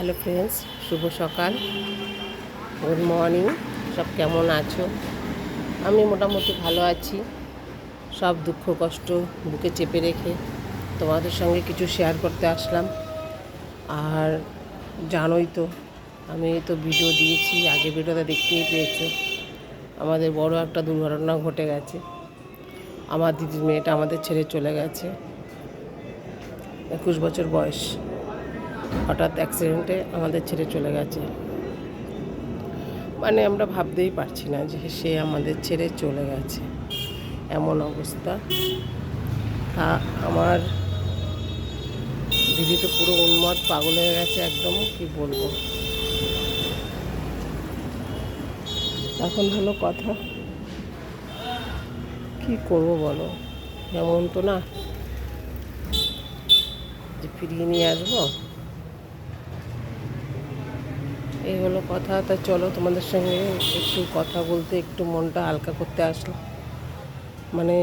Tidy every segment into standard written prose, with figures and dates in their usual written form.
Hello friends, শুভ সকাল, good morning. সব কেমন আছো? আমি মোটামুটি ভালো আছি। সব দুঃখ কষ্ট বুকে চেপে রেখে তোমাদের সঙ্গে কিছু শেয়ার করতে আসলাম। আর জানোই তো, আমি তো ভিডিও দিয়েছি, আগে ভিডিওটা দেখতেই পেয়েছো। আমাদের বড় একটা দুর্ঘটনা ঘটে গেছে। আমার দিদির মেয়েটা আমাদের ছেড়ে চলে গেছে। 21 বছর বয়স, হঠাৎ অ্যাক্সিডেন্টে আমাদের ছেড়ে চলে গেছে। মানে আমরা ভাবতেই পারছি না যে সে আমাদের ছেড়ে চলে গেছে, এমন অবস্থা। তা আমার দিদি তো পুরো উন্মাদ, পাগল হয়ে গেছে একদম, কি বলবো। এখন হলো কথা, কি করবো বলো, এমন তো না যে ফিরিয়ে নিয়ে আসবো। এই হলো কথা। তা চলো তোমাদের সঙ্গে একটু কথা বলতে, একটু মনটা হালকা করতে আসলাম। মানে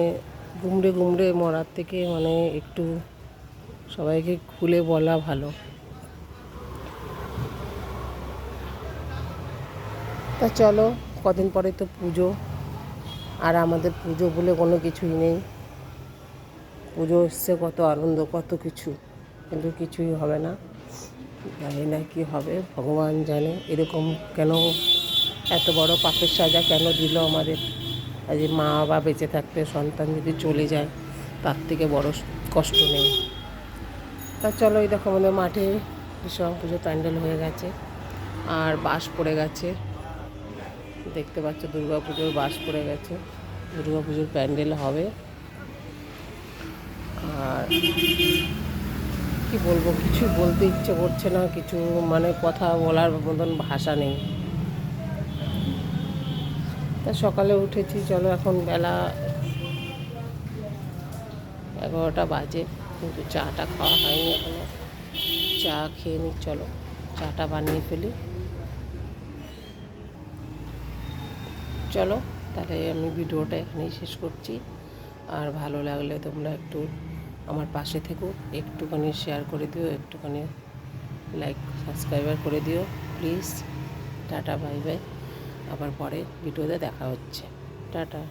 গুমড়ে গুমড়ে মরার থেকে একটু সবাইকে খুলে বলা ভালো। তা চলো, কদিন পরে তো পুজো, আর আমাদের পুজো বলে কোনো কিছুই নেই। পুজো এসছে, কত আনন্দ, কত কিছু, কিন্তু কিছুই হবে না। জানি না কী হবে, ভগবান জানে। এরকম কেন, এত বড় পাপের সাজা কেন দিল আমাদের? আজ মা বাবা বেঁচে থাকতে সন্তান যদি চলে যায়, তার থেকে বড় কষ্ট নেই। তা চলো, এই দেখো আমাদের মাঠে বিশ্বকর্মা পুজো প্যান্ডেল হয়ে গেছে, আর বাঁশ পড়ে গেছে। দেখতে পাচ্ছ, দুর্গা পুজোর বাঁশ পড়ে গেছে। দুর্গা পুজোর প্যান্ডেল হবে। আর কি বলবো, কিছু বলতে ইচ্ছে করছে না, কিছু কথা বলার মতন ভাষা নেই। তা সকালে উঠেছি, চলো এখন বেলা 11টা বাজে, কিন্তু চাটা খাওয়া হয়নি এখনো। চা খেয়ে নিই, চলো চাটা বানিয়ে ফেলি। চলো তাহলে আমি ভিডিওটা এখানেই শেষ করছি। আর ভালো লাগলে তোমরা একটু আমার পাশে থেকো, একটুখানি শেয়ার করে দিও, একটুখানি লাইক সাবস্ক্রাইবার করে দিও প্লিজ। Tata, bye bye. আবার পরে ভিডিওতে দেখা হচ্ছে। টাটা।